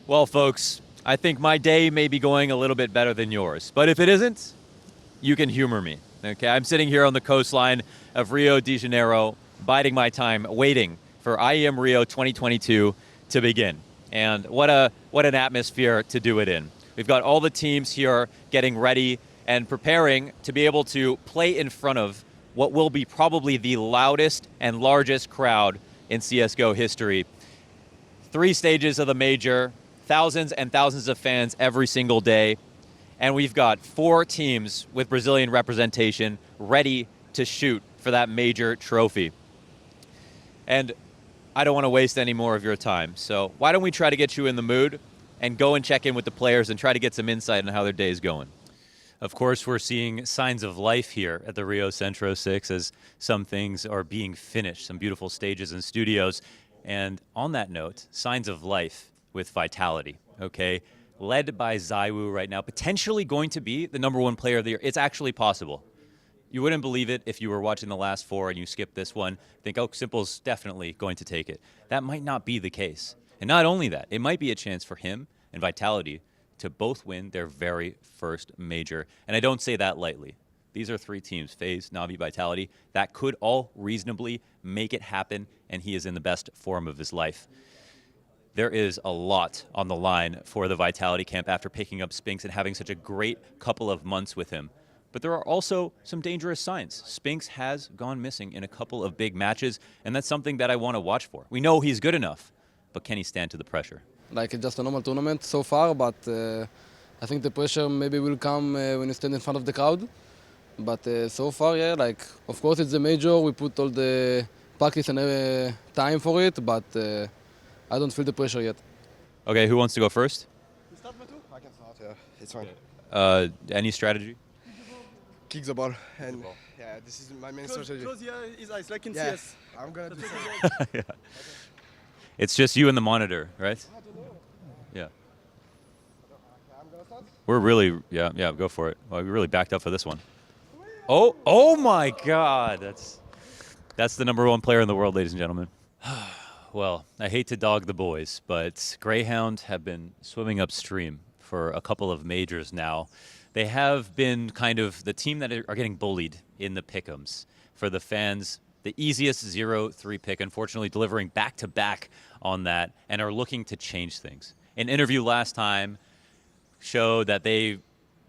Well, folks, I think my day may be going a little bit better than yours. But if it isn't, you can humor me. Okay, I'm sitting here on the coastline of Rio de Janeiro, biding my time, waiting for IEM Rio 2022 to begin. And what an atmosphere to do it in. We've got all the teams here getting ready and preparing to be able to play in front of what will be probably the loudest and largest crowd in CSGO history. 3 stages of the major, thousands and thousands of fans every single day. And we've got 4 teams with Brazilian representation ready to shoot for that major trophy. And I don't want to waste any more of your time. So why don't we try to get you in the mood and go and check in with the players and try to get some insight on how their day is going. Of course, we're seeing signs of life here at the Rio Centro 6 as some things are being finished, some beautiful stages and studios. And on that note, signs of life with Vitality, okay? Led by Zaiwu right now, potentially going to be the #1 player of the year. It's actually possible. You wouldn't believe it if you were watching the last 4 and you skipped this one. Think, oh, Simple's definitely going to take it. That might not be the case. And not only that, it might be a chance for him and Vitality to both win their very first major. And I don't say that lightly. These are 3 teams, FaZe, Na'Vi, Vitality, that could all reasonably make it happen, and he is in the best form of his life. There is a lot on the line for the Vitality camp after picking up Spinks and having such a great couple of months with him. But there are also some dangerous signs. Spinks has gone missing in a couple of big matches, and that's something that I want to watch for. We know he's good enough, but can he stand to the pressure? Like it's just a normal tournament so far, but I think the pressure maybe will come when you stand in front of the crowd. But so far, yeah, like of course it's a major. We put all the practice and time for it, but I don't feel the pressure yet. Okay, who wants to go first? You start, Matu? I can start, yeah. It's fine. Any strategy? Kick the ball. And yeah, this is my main strategy. Close your eyes like in Yeah, CS. I'm gonna do Yeah. It's just you and the monitor, right? Yeah. I'm gonna start. We're really, yeah, go for it. Well, we really backed up for this one. Oh my God, that's the #1 player in the world, ladies and gentlemen. Well, I hate to dog the boys, but Greyhound have been swimming upstream for a couple of majors now. They have been kind of the team that are getting bullied in the pick'ems. For the fans, the easiest 0-3 pick, unfortunately delivering back-to-back on that, and are looking to change things. An interview last time showed that they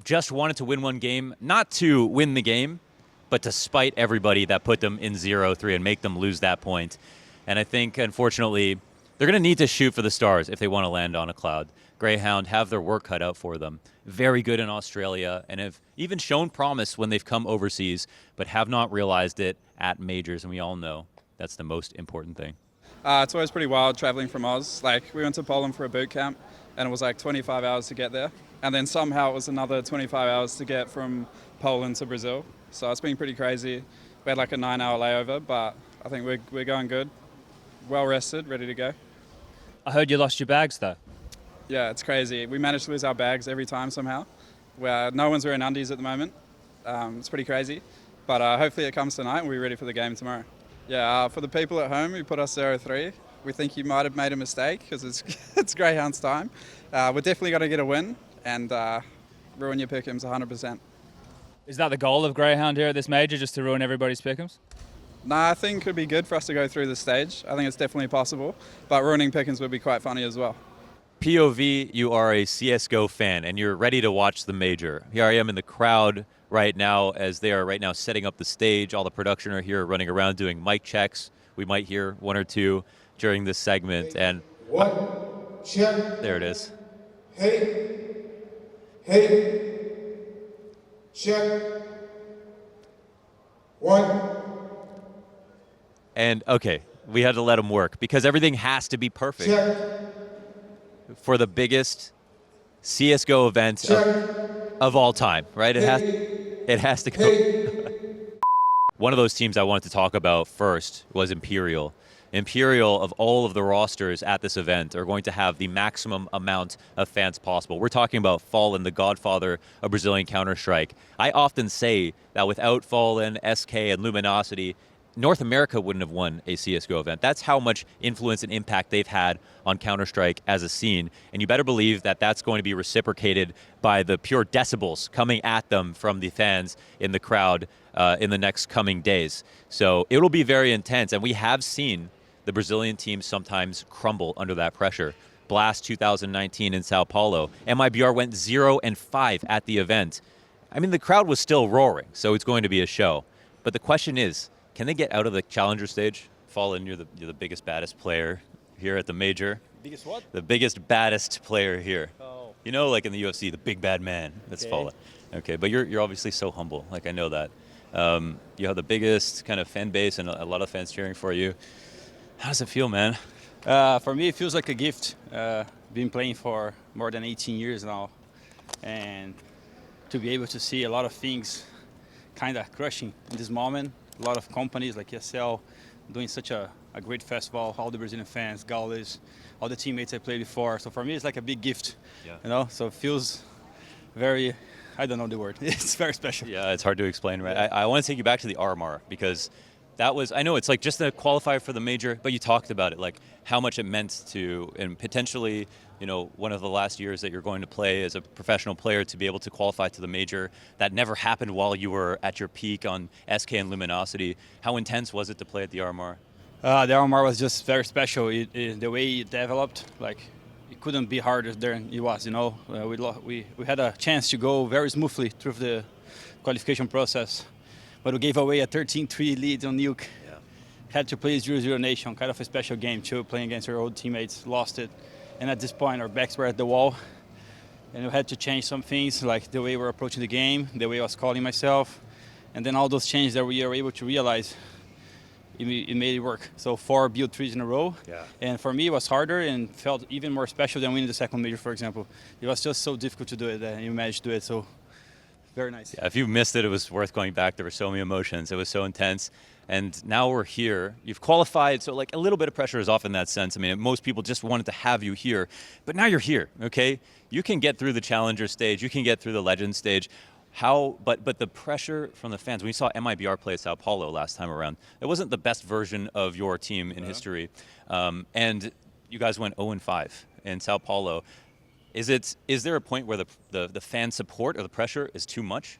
just wanted to win one game, not to win the game, but to spite everybody that put them in 0-3 and make them lose that point. And I think, unfortunately, they're going to need to shoot for the stars if they want to land on a cloud. Greyhound have their work cut out for them. Very good in Australia and have even shown promise when they've come overseas, but have not realized it at majors, and we all know that's the most important thing. It's always pretty wild traveling from Oz. Like, we went to Poland for a boot camp, and it was like 25 hours to get there. And then somehow it was another 25 hours to get from Poland to Brazil. So it's been pretty crazy. We had like a 9-hour layover, but I think we're going good. Well rested, ready to go. I heard you lost your bags though. Yeah, it's crazy. We managed to lose our bags every time somehow. No one's wearing undies at the moment. It's pretty crazy. But hopefully it comes tonight and we're ready for the game tomorrow. Yeah, for the people at home who put us 0-3, we think you might have made a mistake because it's Greyhound's time. We're definitely going to get a win and ruin your pick'ems 100%. Is that the goal of Greyhound here at this major, just to ruin everybody's pick'ems? Nah, I think it could be good for us to go through the stage. I think it's definitely possible, but ruining pick'ems would be quite funny as well. POV, you are a CSGO fan, and you're ready to watch the major. Here I am in the crowd right now as they are right now setting up the stage. All the production are here running around doing mic checks. We might hear 1 or 2 during this segment. And one, check. There it is. Hey, check. One. And okay, we had to let them work because everything has to be perfect Check. for the biggest CSGO event of all time, right? It has to go. One of those teams I wanted to talk about first was Imperial. Imperial, of all of the rosters at this event, are going to have the maximum amount of fans possible. We're talking about Fallen, the godfather of Brazilian Counter-Strike. I often say that without Fallen, SK, and Luminosity, North America wouldn't have won a CSGO event. That's how much influence and impact they've had on Counter-Strike as a scene. And you better believe that that's going to be reciprocated by the pure decibels coming at them from the fans in the crowd in the next coming days. So it'll be very intense. And we have seen the Brazilian team sometimes crumble under that pressure. Blast 2019 in Sao Paulo. MIBR went 0-5 at the event. I mean, the crowd was still roaring, so it's going to be a show. But the question is, can they get out of the challenger stage? Fallen, you're the biggest, baddest player here at the major. Biggest what? The biggest, baddest player here. Oh. You know, like in the UFC, the big bad man. That's Okay. Fallen. Okay, but you're obviously so humble. Like, I know that. You have the biggest kind of fan base and a lot of fans cheering for you. How does it feel, man? For me, it feels like a gift. Been playing for more than 18 years now, and to be able to see a lot of things kind of crushing in this moment. A lot of companies like ESL doing such a great festival. All the Brazilian fans, Gaules, all the teammates I played before. So for me, it's like a big gift. Yeah. You know, so it feels very. I don't know the word. It's very special. Yeah, it's hard to explain, right? I want to take you back to the RMR because that was, I know it's like just a qualifier for the major, but you talked about it, like how much it meant to, and potentially, you know, one of the last years that you're going to play as a professional player to be able to qualify to the major. That never happened while you were at your peak on SK and Luminosity. How intense was it to play at the RMR? The RMR was just very special. The way it developed, like, it couldn't be harder than it was. You know, we had a chance to go very smoothly through the qualification process, but we gave away a 13-3 lead on Nuke. Yeah. Had to play 0-0 Nation, kind of a special game too, playing against our old teammates, lost it. And at this point, our backs were at the wall, and we had to change some things, like the way we're approaching the game, the way I was calling myself, and then all those changes that we were able to realize, it made it work. So 4 build 3s in a row, Yeah. and for me it was harder and felt even more special than winning the second major, for example. It was just so difficult to do it, and you managed to do it, so very nice. Yeah, if you missed it, it was worth going back. There were so many emotions. It was so intense. And now we're here. You've qualified, so like a little bit of pressure is off in that sense. I mean, most people just wanted to have you here, but now you're here, okay? You can get through the challenger stage. You can get through the legend stage. But the pressure from the fans, when you saw MIBR play at Sao Paulo last time around, it wasn't the best version of your team in history. And you guys went 0-5 in Sao Paulo. Is there a point where the fan support or the pressure is too much?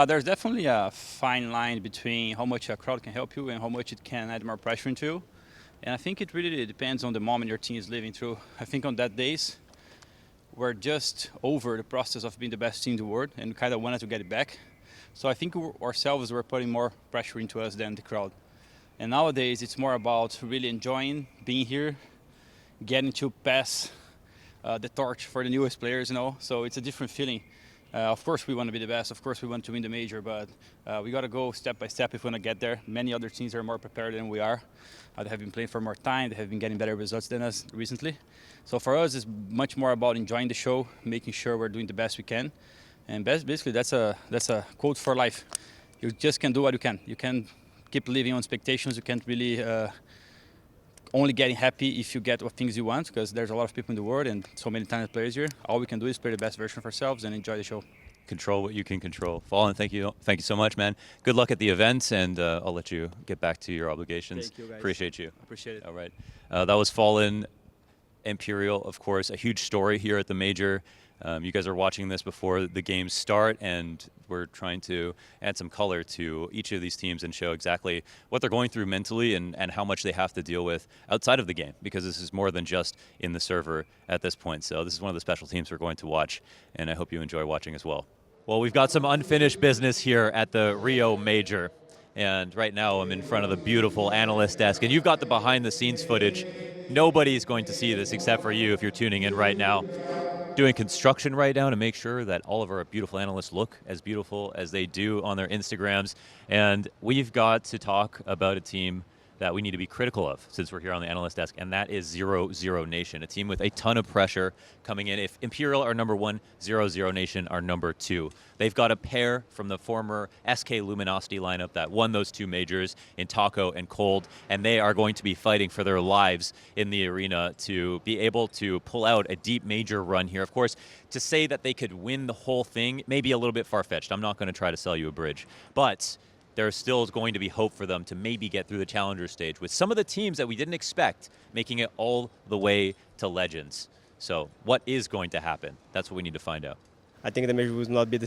There's definitely a fine line between how much a crowd can help you and how much it can add more pressure into. And I think it really depends on the moment your team is living through. I think on that days, we're just over the process of being the best team in the world and kind of wanted to get it back. So I think ourselves were putting more pressure into us than the crowd. And nowadays, it's more about really enjoying being here, getting to pass the torch for the newest players, you know. So it's a different feeling. Of course, we want to be the best. Of course, we want to win the major, but we got to go step by step if we want to get there. Many other teams are more prepared than we are. They have been playing for more time. They have been getting better results than us recently. So for us, it's much more about enjoying the show, making sure we're doing the best we can. And basically, that's a quote for life. You just can do what you can. You can keep living on expectations. You can't really only getting happy if you get what things you want, because there's a lot of people in the world and so many talented players here. All we can do is play the best version of ourselves and enjoy the show. Control what you can control. Fallen, thank you so much, man. Good luck at the event, and I'll let you get back to your obligations. Thank you, guys. Appreciate you. Appreciate it. All right. That was Fallen. Imperial, of course, a huge story here at the major. You guys are watching this before the games start, and we're trying to add some color to each of these teams and show exactly what they're going through mentally and how much they have to deal with outside of the game, because this is more than just in the server at this point. So this is one of the special teams we're going to watch, and I hope you enjoy watching as well. Well, we've got some unfinished business here at the Rio Major, and right now I'm in front of the beautiful analyst desk, and you've got the behind-the-scenes footage. Nobody's going to see this except for you if you're tuning in right now. Doing construction right now to make sure that all of our beautiful analysts look as beautiful as they do on their Instagrams. And we've got to talk about a team that we need to be critical of since we're here on the analyst desk, and that is 0-0 Nation, a team with a ton of pressure coming in. If Imperial are number 1, 0-0 Nation are number 2. They've got a pair from the former SK Luminosity lineup that won those 2 majors in Taco and Cold, and they are going to be fighting for their lives in the arena to be able to pull out a deep major run here. Of course, to say that they could win the whole thing may be a little bit far-fetched. I'm not going to try to sell you a bridge, but there still is going to be hope for them to maybe get through the challenger stage with some of the teams that we didn't expect making it all the way to Legends. So what is going to happen? That's what we need to find out. I think the major would not be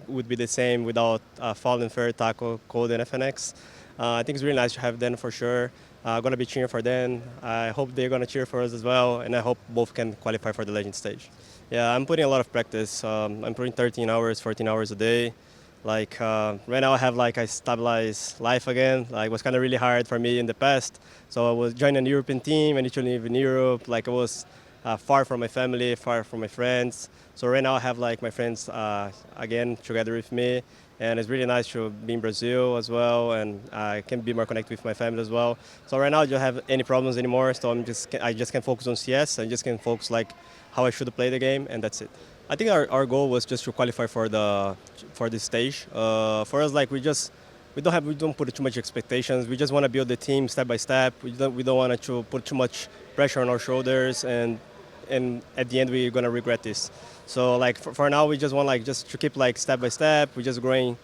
would be the same without Fallen, Fair, Taco, Code, and FNX. I think it's really nice to have them for sure. Gonna be cheering for them. I hope they're gonna cheer for us as well, and I hope both can qualify for the Legend stage. Yeah, I'm putting a lot of practice. I'm putting 13 hours, 14 hours a day. Like right now, I have like a stabilized life again. Like it was kind of really hard for me in the past. So I was joining a European team, and initially live in Europe. Like I was far from my family, far from my friends. So right now I have like my friends again together with me, and it's really nice to be in Brazil as well, and I can be more connected with my family as well. So right now I don't have any problems anymore. So I just can focus on CS. I just can focus like how I should play the game, and that's it. I think our goal was just to qualify for this stage. For us, like we don't put too much expectations. We just want to build the team step by step. We don't want to put too much pressure on our shoulders, and at the end we're gonna regret this. So like for now we just want like just to keep like step by step. We're just growing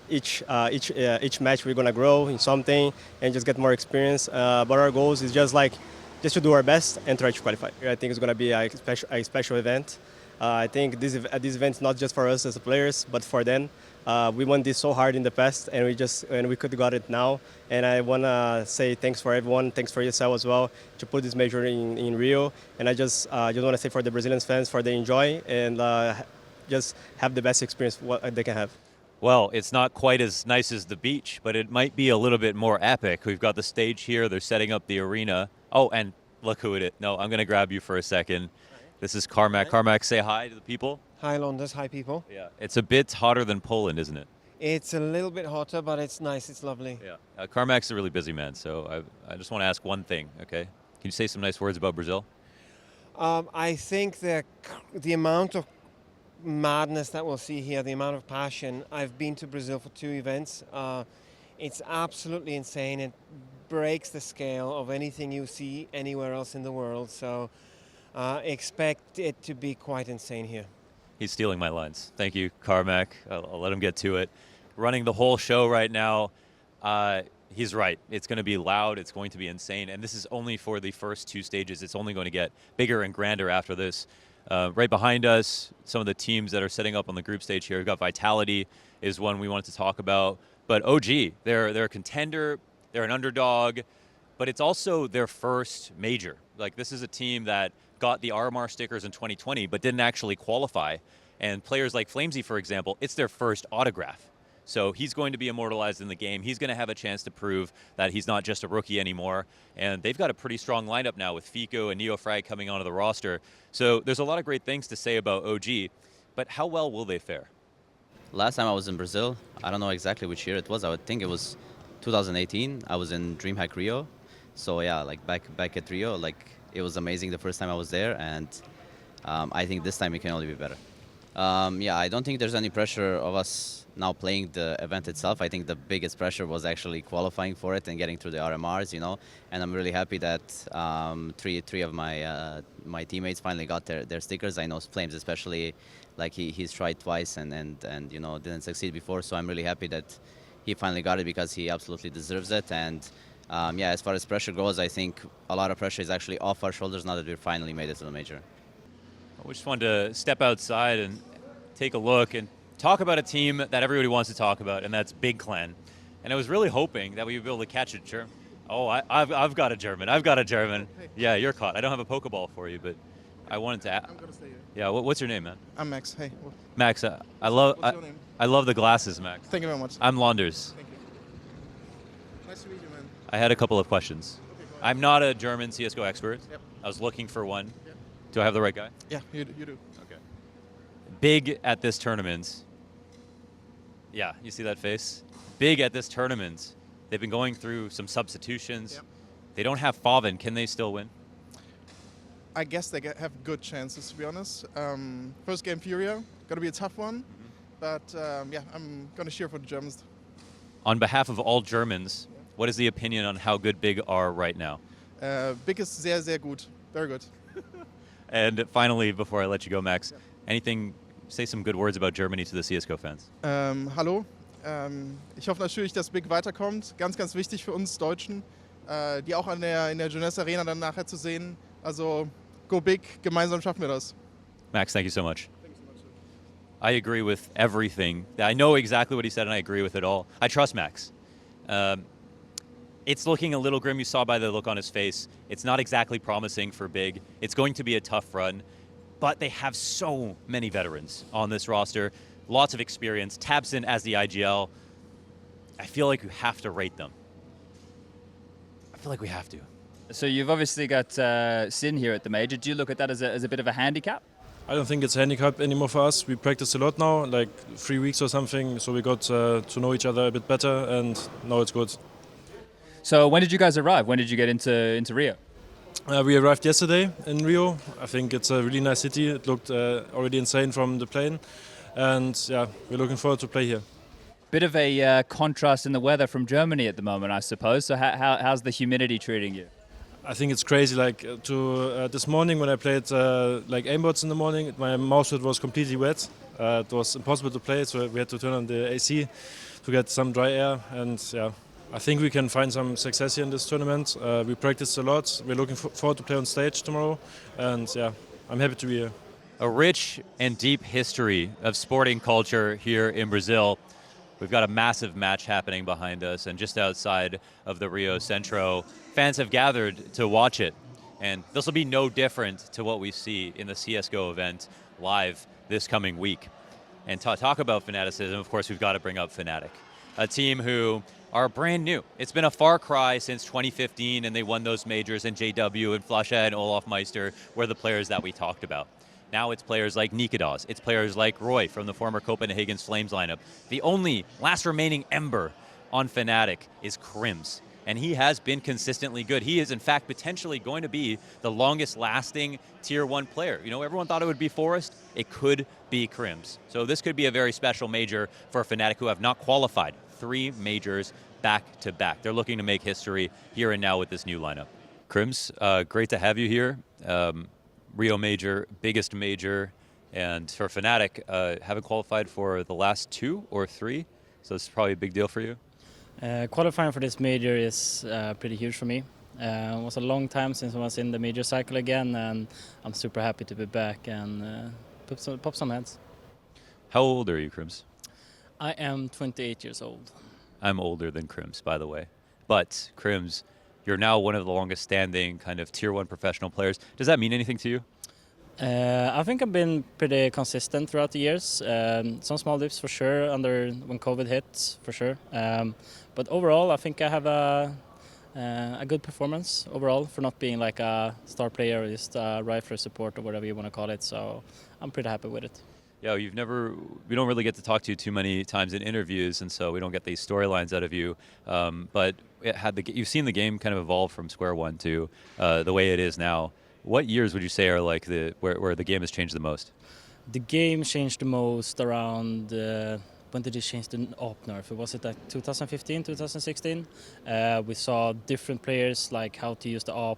each match. We're gonna grow in something and just get more experience. But our goals is just to do our best and try to qualify. I think it's gonna be a special event. I think this event is not just for us as players, but for them. We won this so hard in the past, and we could have got it now. And I want to say thanks for everyone, thanks for yourself as well, to put this major in Rio. And I just want to say for the Brazilian fans, for they enjoy and just have the best experience what they can have. Well, it's not quite as nice as the beach, but it might be a little bit more epic. We've got the stage here. They're setting up the arena. Oh, and look who it is. No, I'm going to grab you for a second. This is Carmack. Carmack, say hi to the people. Hi, Launders. Hi, people. Yeah, it's a bit hotter than Poland, isn't it? It's a little bit hotter, but it's nice. It's lovely. Yeah. Carmack's a really busy man, so I just want to ask one thing, okay? Can you say some nice words about Brazil? I think the amount of madness that we'll see here, the amount of passion. I've been to Brazil for 2 events. It's absolutely insane. It breaks the scale of anything you see anywhere else in the world. So expect it to be quite insane here. He's stealing my lines. Thank you, Carmack. I'll let him get to it. Running the whole show right now. He's right. It's going to be loud. It's going to be insane. And this is only for the first 2 stages. It's only going to get bigger and grander after this. Right behind us, some of the teams that are setting up on the group stage here. We've got Vitality is one we wanted to talk about. But OG, they're a contender. They're an underdog. But it's also their first major. Like, this is a team that got the RMR stickers in 2020 but didn't actually qualify. And players like Flamesy, for example, it's their first autograph. So he's going to be immortalized in the game. He's going to have a chance to prove that he's not just a rookie anymore. And they've got a pretty strong lineup now with Fico and Neofrag coming onto the roster. So there's a lot of great things to say about OG. But how well will they fare? Last time I was in Brazil, I don't know exactly which year it was. I would think it was 2018. I was in DreamHack Rio. So yeah, like back at Rio, like it was amazing the first time I was there, and I think this time it can only be better. Yeah, I don't think there's any pressure of us now playing the event itself. I think the biggest pressure was actually qualifying for it and getting through the RMRs, you know. And I'm really happy that three of my teammates finally got their stickers. I know Flames especially, like he's tried twice and you know didn't succeed before. So I'm really happy that he finally got it because he absolutely deserves it. And yeah, as far as pressure goes, I think a lot of pressure is actually off our shoulders now that we finally made it to the major. We just wanted to step outside and take a look and talk about a team that everybody wants to talk about, and that's Big Clan. And I was really hoping that we would be able to catch a German. Oh, I've got a German. I've got a German. Yeah, you're caught. I don't have a Pokeball for you, but I wanted to. I'm gonna stay here. Yeah, what's your name, man? I'm Max. Hey. Max. I love. What's your name? I love the glasses, Max. Thank you very much. I'm Launders. Thank you. Nice to meet you, man. I had a couple of questions. Okay, I'm not a German CSGO expert. Yep. I was looking for one. Yep. Do I have the right guy? Yeah, you do. Okay. Big at this tournament. Yeah, you see that face? Big at this tournament. They've been going through some substitutions. Yep. They don't have Favin. Can they still win? I guess they have good chances, to be honest. First game Furio, gonna be a tough one. But yeah, I'm gonna cheer for the Germans. On behalf of all Germans, what is the opinion on how good Big are right now? Big is sehr, sehr gut. Very good. And finally, before I let you go, Max, anything, say some good words about Germany to the CSGO fans. Hallo, Ich hoffe natürlich, dass Big weiterkommt. Ganz, ganz wichtig für uns Deutschen, die auch in der Jeunesse Arena dann nachher zu sehen. Also go big, gemeinsam schaffen wir das. Max, thank you so much. I agree with everything. I know exactly what he said, and I agree with it all. I trust Max. It's looking a little grim. You saw by the look on his face. It's not exactly promising for Big. It's going to be a tough run, but they have so many veterans on this roster, lots of experience. Tabson as the IGL. I feel like you have to rate them. I feel like we have to. So you've obviously got Sin here at the major. Do you look at that as a bit of a handicap? I don't think it's a handicap anymore for us. We practice a lot now, like 3 weeks or something, so we got to know each other a bit better, and now it's good. So when did you guys arrive? When did you get into Rio? We arrived yesterday in Rio. I think it's a really nice city. It looked already insane from the plane, and yeah, we're looking forward to play here. Bit of a contrast in the weather from Germany at the moment, I suppose. So how's the humidity treating you? I think it's crazy. Like this morning when I played like aimbots in the morning, my mousepad was completely wet. It was impossible to play, so we had to turn on the AC to get some dry air. And yeah, I think we can find some success here in this tournament. We practiced a lot. We're looking forward to play on stage tomorrow. And yeah, I'm happy to be here. A rich and deep history of sporting culture here in Brazil. We've got a massive match happening behind us, and just outside of the Rio Centro, fans have gathered to watch it. And this will be no different to what we see in the CSGO event live this coming week. And to talk about fanaticism, of course, we've got to bring up Fnatic, a team who are brand new. It's been a far cry since 2015, and they won those majors, and JW and Flasha and Olaf Meister were the players that we talked about. Now it's players like Nikados. It's players like Roy from the former Copenhagen's Flames lineup. The only last remaining ember on Fnatic is Crims, and he has been consistently good. He is, in fact, potentially going to be the longest-lasting Tier 1 player. You know, everyone thought it would be Forrest. It could be Crims. So this could be a very special major for Fnatic, who have not qualified 3 majors back-to-back. They're looking to make history here and now with this new lineup. Crims, great to have you here. Rio major, biggest major, and for Fnatic, haven't qualified for the last 2 or 3, so it's probably a big deal for you. Qualifying for this major is pretty huge for me. It was a long time since I was in the major cycle again, and I'm super happy to be back and pop some heads. How old are you, Crims? I am 28 years old. I'm older than Crims, by the way. But Crims, you're now one of the longest standing kind of Tier 1 professional players. Does that mean anything to you? I think I've been pretty consistent throughout the years. Some small dips for sure when COVID hit, for sure. But overall, I think I have a good performance overall for not being like a star player or just a rifler support or whatever you want to call it. So I'm pretty happy with it. Yeah, we don't really get to talk to you too many times in interviews, and so we don't get these storylines out of you. But you've seen the game kind of evolve from square one to the way it is now. What years would you say are like where the game has changed the most? The game changed the most around, when did it change the AWP nerf? Was it like 2015, 2016? We saw different players like how to use the AWP,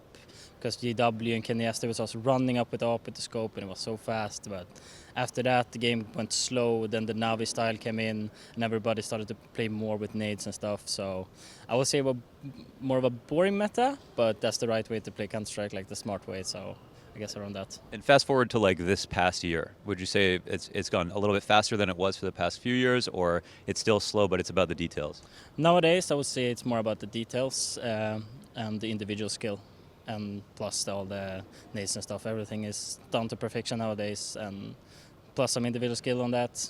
because GW and Kenny Esther was also running up with AWP with the scope, and it was so fast. But after that, the game went slow. Then the Navi style came in, and everybody started to play more with nades and stuff. So I would say more of a boring meta, but that's the right way to play Counter-Strike, like the smart way. So I guess around that. And fast forward to like this past year, would you say it's gone a little bit faster than it was for the past few years, or it's still slow, but it's about the details? Nowadays, I would say it's more about the details and the individual skill. And plus all the nades and stuff, everything is down to perfection nowadays, and plus some individual skill on that,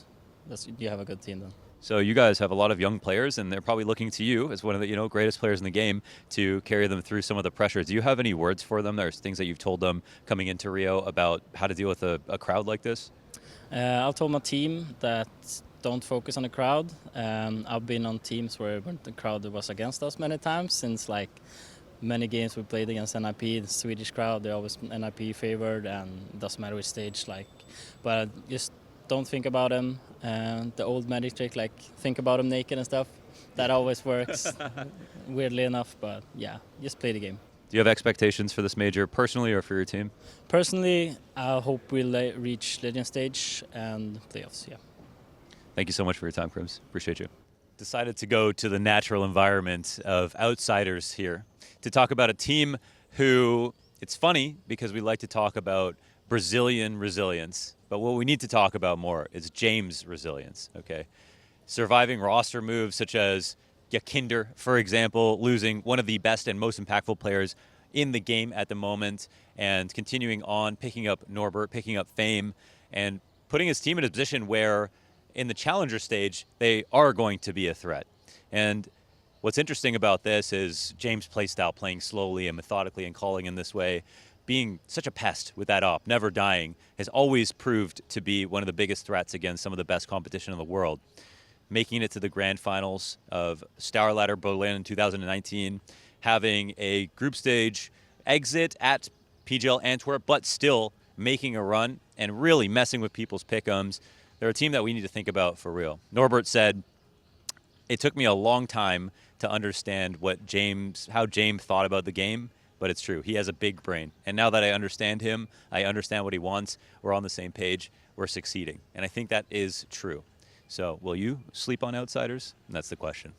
you have a good team then. So you guys have a lot of young players, and they're probably looking to you as one of the greatest players in the game to carry them through some of the pressures. Do you have any words for them? There's things that you've told them coming into Rio about how to deal with a crowd like this? I'll tell my team that don't focus on the crowd. I've been on teams where the crowd was against us many times, since like many games we played against NIP, the Swedish crowd, they're always NIP favored, and it doesn't matter which stage, but just don't think about them. The old magic trick, like think about them naked and stuff, that always works, weirdly enough, but yeah, just play the game. Do you have expectations for this major personally or for your team? Personally, I hope we'll reach Legend stage and playoffs, yeah. Thank you so much for your time, Crims. Appreciate you. decided to go to the natural environment of outsiders here to talk about a team who, it's funny because we like to talk about Brazilian resilience, but what we need to talk about more is James' resilience, okay? Surviving roster moves such as Yakinder, for example, losing one of the best and most impactful players in the game at the moment, and continuing on, picking up Norbert, picking up Fame, and putting his team in a position where in the challenger stage, they are going to be a threat. And what's interesting about this is James' playstyle, playing slowly and methodically and calling in this way, being such a pest with that op, never dying, has always proved to be one of the biggest threats against some of the best competition in the world. Making it to the grand finals of Star Ladder Berlin in 2019, having a group stage exit at PGL Antwerp, but still making a run and really messing with people's pick'ems. They're a team that we need to think about for real. Norbert said, it took me a long time to understand how James thought about the game, but it's true. He has a big brain. And now that I understand him, I understand what he wants, we're on the same page, we're succeeding. And I think that is true. So will you sleep on outsiders? And that's the question.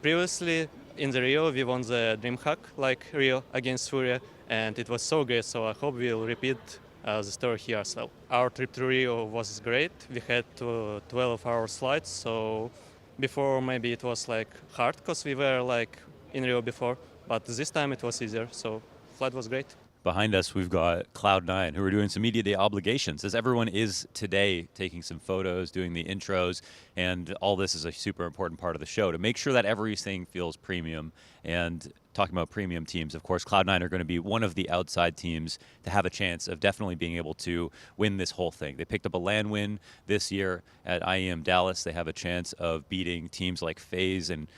Previously in the Rio, we won the DreamHack like Rio against Furia, and it was so great. So I hope we'll repeat the story here. So our trip to Rio was great. We had 12-hour flights. So before maybe it was like hard because we were like in Rio before, but this time it was easier. So flight was great. Behind us, we've got Cloud9, who are doing some media day obligations, as everyone is today, taking some photos, doing the intros, and all this is a super important part of the show to make sure that everything feels premium. And talking about premium teams, of course, Cloud9 are going to be one of the outside teams to have a chance of definitely being able to win this whole thing. They picked up a LAN win this year at IEM Dallas. They have a chance of beating teams like FaZe and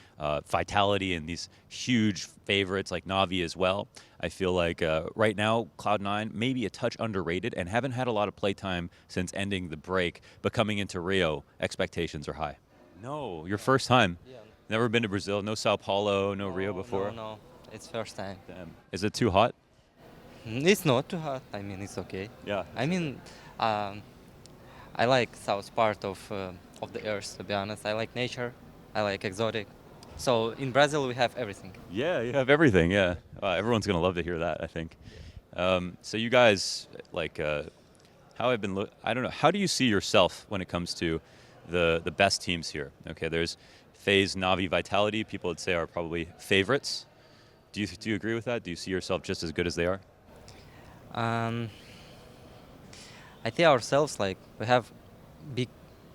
Vitality and these huge favorites like Na'Vi as well. I feel like right now, Cloud9 may be a touch underrated and haven't had a lot of playtime since ending the break, but coming into Rio, expectations are high. No, your first time? Yeah. Never been to Brazil, no Sao Paulo, no Rio before? No, it's first time. Damn. Is it too hot? It's not too hot. I mean, it's okay. Yeah. I mean, I like south part of the earth, to be honest. I like nature. I like exotic. So in Brazil, we have everything. Yeah, you have everything, yeah. Everyone's going to love to hear that, I think. So you guys, like, I don't know, how do you see yourself when it comes to the best teams here? Okay, there's FaZe, Na'Vi, Vitality, people would say are probably favorites. Do you agree with that? Do you see yourself just as good as they are? I see ourselves like we have big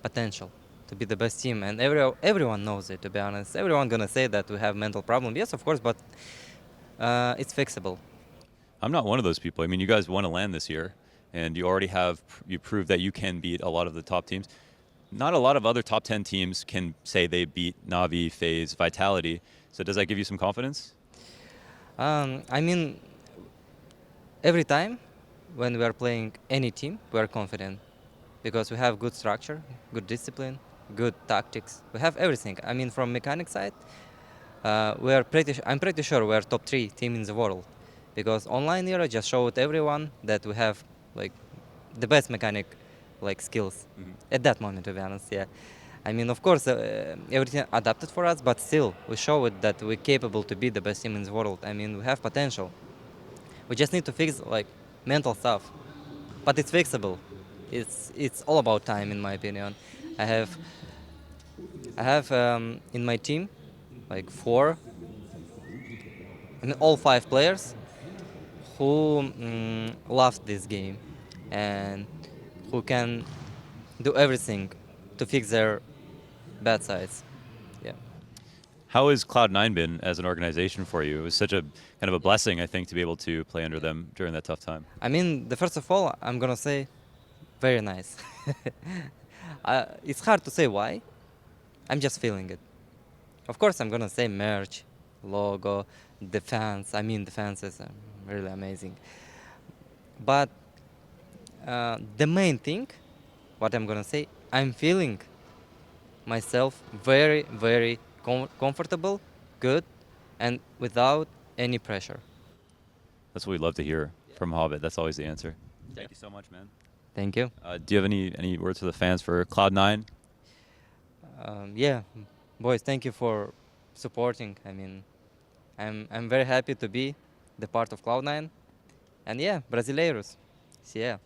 potential to be the best team, and everyone knows it, to be honest. Everyone gonna say that we have mental problem. Yes, of course, but it's fixable. I'm not one of those people. I mean, you guys won a LAN this year, and you proved that you can beat a lot of the top teams. Not a lot of other top 10 teams can say they beat Na'Vi, FaZe, Vitality. So does that give you some confidence? I mean, every time when we are playing any team, we are confident because we have good structure, good discipline, good tactics. We have everything. I mean, from mechanic side, I'm pretty sure we are top 3 team in the world because online era just showed everyone that we have like the best mechanic like skills at that moment, to be honest. Yeah, I mean, of course, everything adapted for us, but still we show it that we're capable to be the best team in the world. I mean, we have potential. We just need to fix like mental stuff, but it's fixable. It's all about time, in my opinion. I have in my team like all 5 players who love this game and who can do everything to fix their bad sides. Yeah. How has Cloud9 been as an organization for you? It was such a kind of a blessing, I think, to be able to play under them during that tough time. I mean, first of all, I'm gonna say, very nice. It's hard to say why. I'm just feeling it. Of course, I'm gonna say merch, logo, the fans. I mean, the fans is really amazing. But the main thing, what I'm gonna say, I'm feeling myself very, very comfortable, good, and without any pressure. That's what we love to hear from Hobbit. That's always the answer. Thank you so much, man. Thank you. Do you have any words for the fans for Cloud9? Yeah, boys, thank you for supporting. I mean, I'm very happy to be the part of Cloud9. And yeah, Brasileiros. See ya.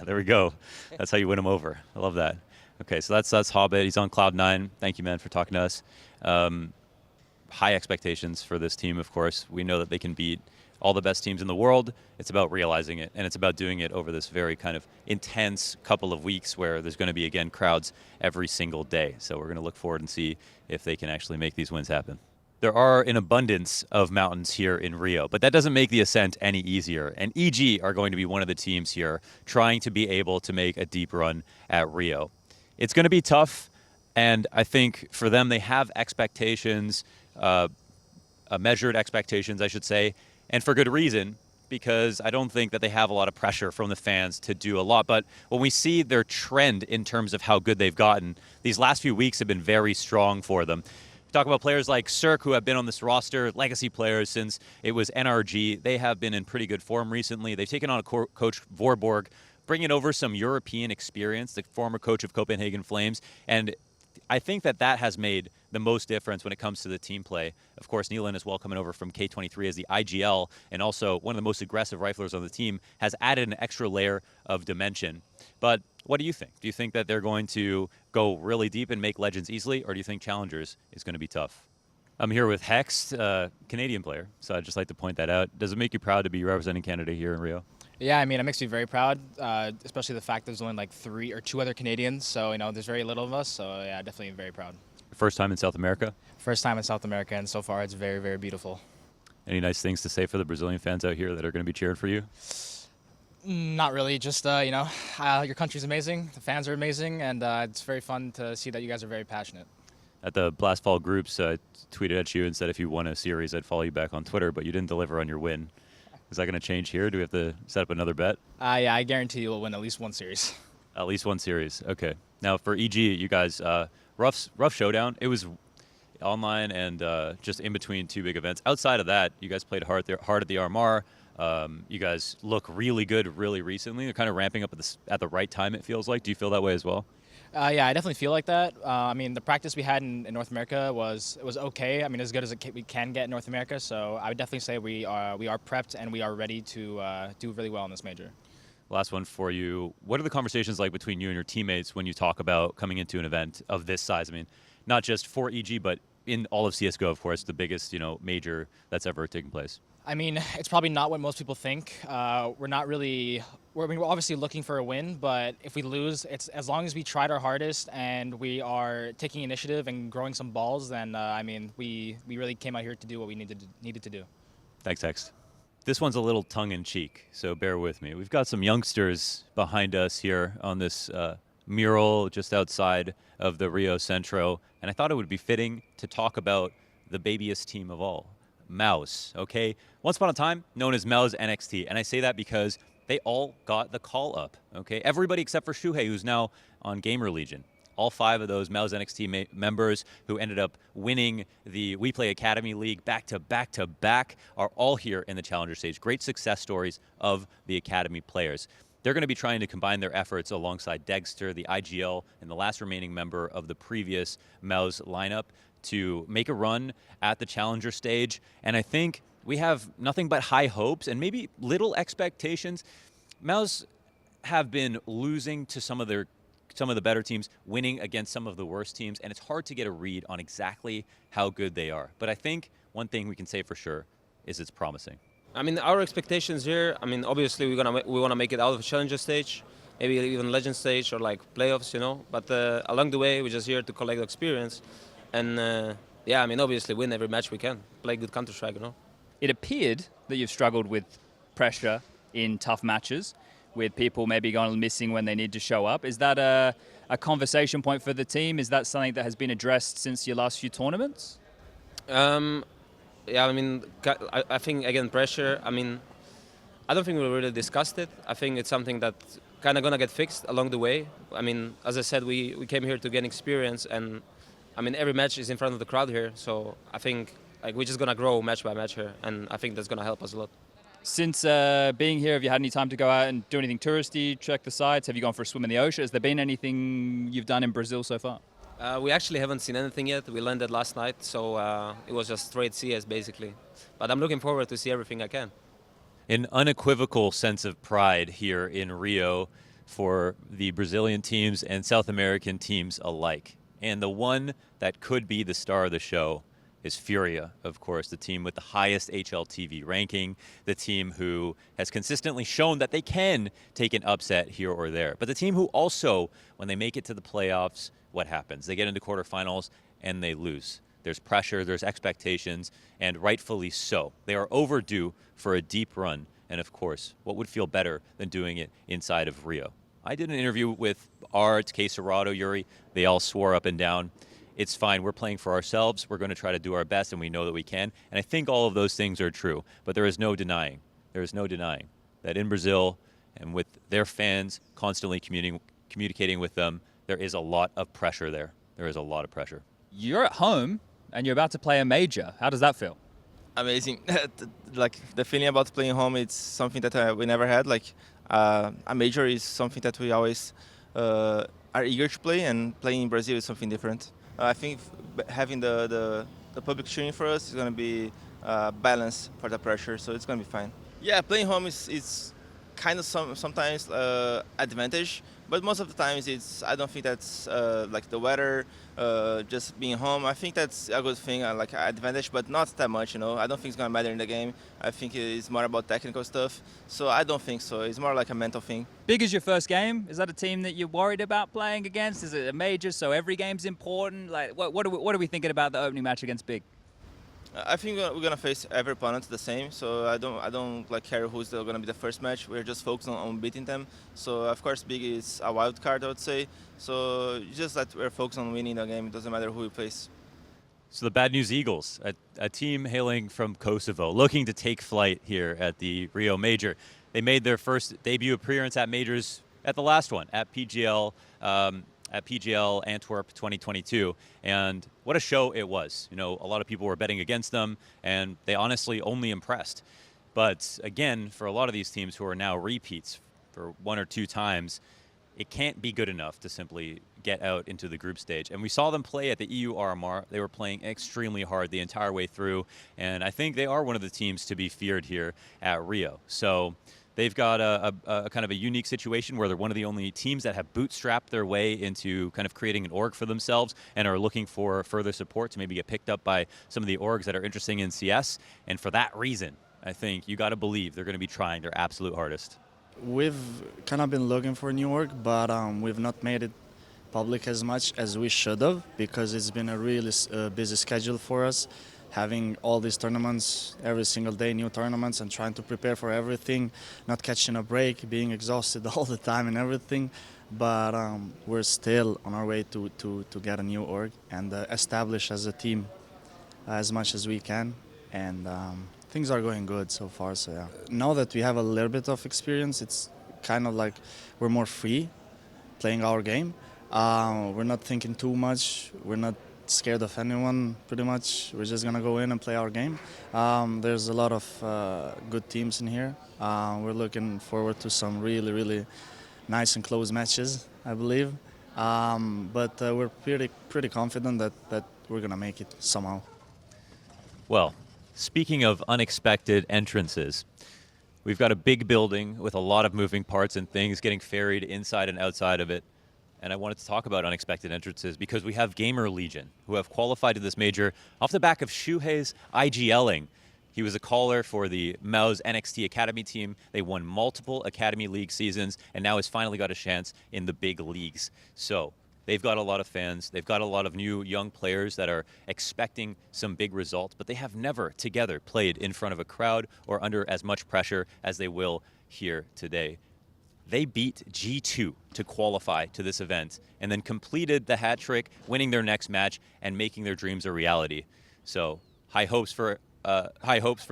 There we go. That's how you win him over. I love that. Okay, so that's Hobbit. He's on Cloud9. Thank you, man, for talking to us. High expectations for this team, of course. We know that they can beat all the best teams in the world. It's about realizing it, and it's about doing it over this very kind of intense couple of weeks where there's going to be, again, crowds every single day. So we're going to look forward and see if they can actually make these wins happen. There are an abundance of mountains here in Rio, but that doesn't make the ascent any easier. And EG are going to be one of the teams here trying to be able to make a deep run at Rio. It's going to be tough, and I think for them, they have expectations, measured expectations, I should say, and for good reason, because I don't think that they have a lot of pressure from the fans to do a lot. But when we see their trend in terms of how good they've gotten, these last few weeks have been very strong for them. Talk about players like Cirque, who have been on this roster, legacy players since it was NRG. They have been in pretty good form recently. They've taken on a coach, Vorborg, bringing over some European experience, the former coach of Copenhagen Flames. And I think that has made the most difference when it comes to the team play. Of course, Nealon as well, coming over from K23 as the IGL, and also one of the most aggressive riflers on the team, has added an extra layer of dimension. But what do you think? Do you think that they're going to go really deep and make Legends easily, or do you think Challengers is going to be tough? I'm here with Hex, Canadian player, so I'd just like to point that out. Does it make you proud to be representing Canada here in Rio? Yeah, I mean, it makes me very proud, especially the fact there's only like 3 or 2 other Canadians, so, there's very little of us, so yeah, definitely very proud. First time in South America? First time in South America, and so far it's very, very beautiful. Any nice things to say for the Brazilian fans out here that are going to be cheering for you? Not really, just, your country's amazing, the fans are amazing, and it's very fun to see that you guys are very passionate. At the Blast Fall groups, I tweeted at you and said if you won a series, I'd follow you back on Twitter, but you didn't deliver on your win. Is that going to change here? Do we have to set up another bet? Yeah, I guarantee you will win at least one series. At least one series. Okay. Now for EG, you guys, rough showdown. It was online and just in between 2 big events. Outside of that, you guys played hard at the RMR. You guys look really good really recently. They're kind of ramping up at the right time, it feels like. Do you feel that way as well? Yeah, I definitely feel like that. I mean, the practice we had in North America was okay. I mean, as good as we can get in North America. So I would definitely say we are prepped and we are ready to do really well in this major. Last one for you. What are the conversations like between you and your teammates when you talk about coming into an event of this size? I mean, not just for EG, but in all of CSGO, of course, the biggest major that's ever taken place. I mean, it's probably not what most people think. We're obviously looking for a win, but if we lose, it's as long as we tried our hardest and we are taking initiative and growing some balls, then I mean, we really came out here to do what we needed to do. Thanks, Hex. This one's a little tongue-in-cheek, so bear with me. We've got some youngsters behind us here on this mural just outside of the Rio Centro, and I thought it would be fitting to talk about the babiest team of all. Mouse, okay? Once upon a time, known as Mouse NXT, and I say that because they all got the call up, okay? Everybody except for Shuhei, who's now on Gamer Legion. All 5 of those Mouse NXT members who ended up winning the We Play Academy League back to back are all here in the Challenger stage. Great success stories of the Academy players. They're going to be trying to combine their efforts alongside Dexter, the IGL, and the last remaining member of the previous Mouse lineup to make a run at the Challenger stage. And I think we have nothing but high hopes and maybe little expectations. Mouse have been losing to some of the better teams, winning against some of the worst teams, and it's hard to get a read on exactly how good they are. But I think one thing we can say for sure is it's promising. I mean, our expectations here, I mean, obviously we want to make it out of a Challenger stage, maybe even Legend stage or like playoffs, But along the way, we're just here to collect experience. And yeah, I mean, obviously win every match we can, play good Counter-Strike, It appeared that you've struggled with pressure in tough matches, with people maybe going missing when they need to show up. Is that a conversation point for the team? Is that something that has been addressed since your last few tournaments? Yeah, I mean, I think, again, pressure, I mean, I don't think we really discussed it. I think it's something that's kind of going to get fixed along the way. I mean, as I said, we came here to gain experience, and I mean, every match is in front of the crowd here, so I think we're just going to grow match by match here, and I think that's going to help us a lot. Since being here, have you had any time to go out and do anything touristy, check the sites? Have you gone for a swim in the ocean? Has there been anything you've done in Brazil so far? We actually haven't seen anything yet. We landed last night, so it was just straight CS basically. But I'm looking forward to see everything I can. An unequivocal sense of pride here in Rio for the Brazilian teams and South American teams alike. And the one that could be the star of the show is Furia, of course, the team with the highest HLTV ranking, the team who has consistently shown that they can take an upset here or there. But the team who also, when they make it to the playoffs, what happens? They get into quarterfinals and they lose. There's pressure, there's expectations, and rightfully so. They are overdue for a deep run. And of course, what would feel better than doing it inside of Rio? I did an interview with Art, Quesarado, Yuri. They all swore up and down. It's fine. We're playing for ourselves. We're going to try to do our best, and we know that we can. And I think all of those things are true. But there is no denying that in Brazil and with their fans constantly communicating with them, there is a lot of pressure there. There is a lot of pressure. You're at home and you're about to play a major. How does that feel? Amazing. Like the feeling about playing home, it's something that we never had. Like a major is something that we always are eager to play, and playing in Brazil is something different. I think having the public cheering for us is going to be balance for the pressure, so it's going to be fine. Yeah, playing home is kind of sometimes advantage, but most of the times I don't think that's like the weather, just being home. I think that's a good thing, like advantage, but not that much. I don't think it's gonna matter in the game. I think it's more about technical stuff. So I don't think so. It's more like a mental thing. Big is your first game. Is that a team that you're worried about playing against? Is it a major, so every game's important? Like, what are we thinking about the opening match against Big? I think we're gonna face every opponent the same, so I don't like care who's gonna be the first match. We're just focused on beating them. So of course, Big is a wild card, I would say. So just that we're focused on winning the game. It doesn't matter who we face. So the Bad News Eagles, a team hailing from Kosovo, looking to take flight here at the Rio Major. They made their first debut appearance at majors at the last one at PGL. At PGL Antwerp 2022, and what a show it was. A lot of people were betting against them, and they honestly only impressed. But again, for a lot of these teams who are now repeats for one or two times, it can't be good enough to simply get out into the group stage. And we saw them play at the EU RMR. They were playing extremely hard the entire way through, and I think they are one of the teams to be feared here at Rio. So they've got a kind of a unique situation where they're one of the only teams that have bootstrapped their way into kind of creating an org for themselves and are looking for further support to maybe get picked up by some of the orgs that are interesting in CS. And for that reason, I think you got to believe they're going to be trying their absolute hardest. We've kind of been looking for a new org, but we've not made it public as much as we should have, because it's been a really busy schedule for us. Having all these tournaments every single day, new tournaments, and trying to prepare for everything, not catching a break, being exhausted all the time and everything. But we're still on our way to get a new org and establish as a team as much as we can. And things are going good so far, so yeah. Now that we have a little bit of experience, it's kind of like we're more free playing our game. We're not thinking too much. We're not scared of anyone, pretty much. We're just gonna go in and play our game. There's a lot of good teams in here. We're looking forward to some really, really nice and close matches, I believe. But we're pretty confident that we're gonna make it somehow. Well, speaking of unexpected entrances, we've got a big building with a lot of moving parts and things getting ferried inside and outside of it. And I wanted to talk about unexpected entrances because we have Gamer Legion, who have qualified to this major off the back of Shuhei's IGLing. He was a caller for the Mao's NXT Academy team. They won multiple Academy League seasons and now has finally got a chance in the big leagues. So they've got a lot of fans. They've got a lot of new young players that are expecting some big results, but they have never together played in front of a crowd or under as much pressure as they will here today. They beat G2 to qualify to this event and then completed the hat trick, winning their next match and making their dreams a reality. So high hopes for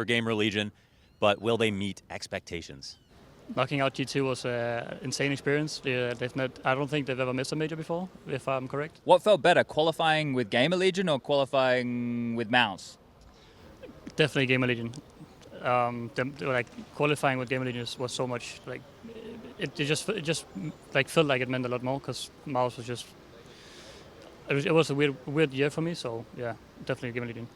Gamer Legion, but will they meet expectations? Knocking out G2 was an insane experience. I don't think they've ever missed a major before, if I'm correct. What felt better, qualifying with Gamer Legion or qualifying with Mouse? Definitely Gamer Legion. Qualifying with Gamer Legion was so much like. It just felt like it meant a lot more because Mouse was just it was a weird year for me. So yeah, definitely give it leading.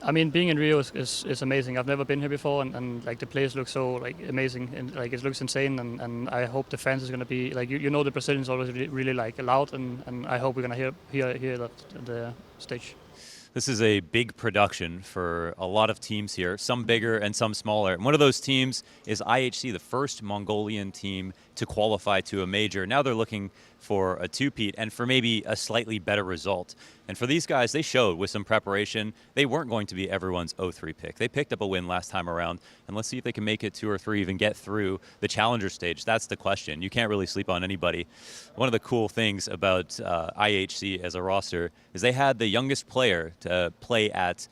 I mean, being in Rio is amazing. I've never been here before, and like the place looks so like amazing, and like it looks insane. And I hope the fans is gonna be like you know the Brazilians always really like loud, and I hope we're gonna hear that at the stage. This is a big production for a lot of teams here, some bigger and some smaller. And one of those teams is IHC, the first Mongolian team to qualify to a major. Now they're looking for a two-peat and for maybe a slightly better result. And for these guys, they showed with some preparation, they weren't going to be everyone's 0-3 pick. They picked up a win last time around, and let's see if they can make it 2 or 3, even get through the challenger stage. That's the question. You can't really sleep on anybody. One of the cool things about IHC as a roster is they had the youngest player to play at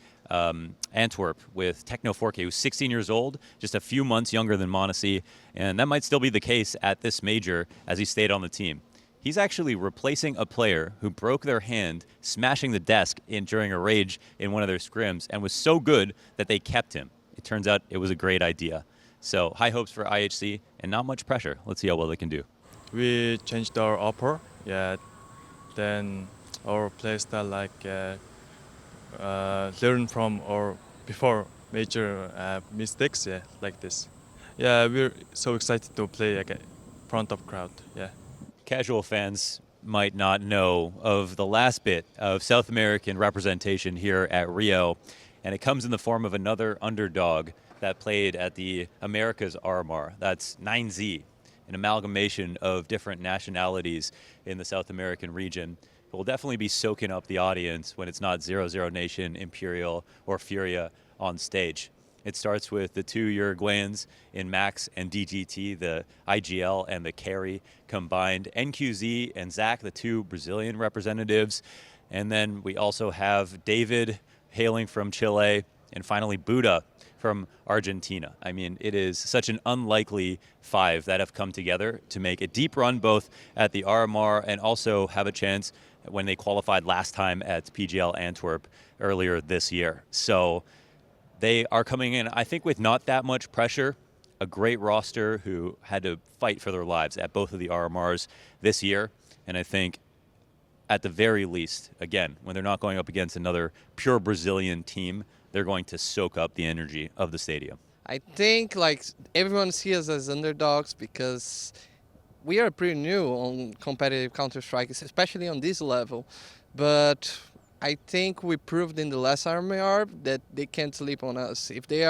Antwerp with Techno 4K, who's 16 years old, just a few months younger than Monesi, and that might still be the case at this major as he stayed on the team. He's actually replacing a player who broke their hand smashing the desk during a rage in one of their scrims and was so good that they kept him. It turns out it was a great idea. So high hopes for IHC and not much pressure. Let's see how well they can do. We changed our upper, then our playstyle learn from our before major mistakes, like this. Yeah, we're so excited to play in front of crowd, Casual fans might not know of the last bit of South American representation here at Rio, and it comes in the form of another underdog that played at the Americas RMR. That's 9Z, an amalgamation of different nationalities in the South American region. It will definitely be soaking up the audience when it's not 00 Nation, Imperial, or Furia on stage. It starts with the 2 Uruguayans in Max and DGT, the IGL and the Carry combined, NQZ and Zach, the 2 Brazilian representatives, and then we also have David hailing from Chile, and finally Buddha from Argentina. I mean, it is such an unlikely 5 that have come together to make a deep run both at the RMR and also have a chance when they qualified last time at PGL Antwerp earlier this year. So they are coming in, I think, with not that much pressure. A great roster who had to fight for their lives at both of the RMRs this year. And I think at the very least, again, when they're not going up against another pure Brazilian team, they're going to soak up the energy of the stadium. I think like everyone sees us as underdogs because we are pretty new on competitive Counter-Strike, especially on this level. But I think we proved in the last RMR that they can't sleep on us. If they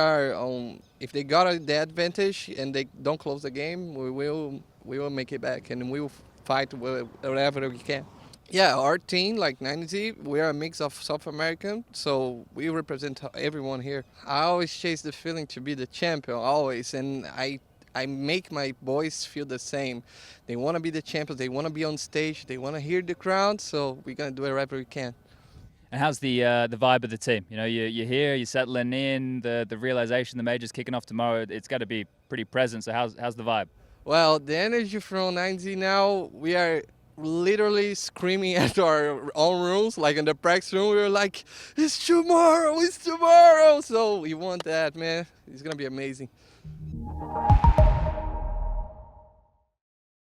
got the advantage and they don't close the game, we will make it back and we will fight wherever we can. Yeah, our team, like 9Z, we are a mix of South American, so we represent everyone here. I always chase the feeling to be the champion, always, and I make my boys feel the same. They want to be the champions, they want to be on stage, they want to hear the crowd, so we're going to do whatever we can. And how's the vibe of the team? You know, you're here, you're settling in, the realization the major's kicking off tomorrow, it's got to be pretty present, so how's the vibe? Well, the energy from 9Z now, we are literally screaming at our own rooms, like in the practice room, we were like, it's tomorrow! So we want that, man. It's going to be amazing.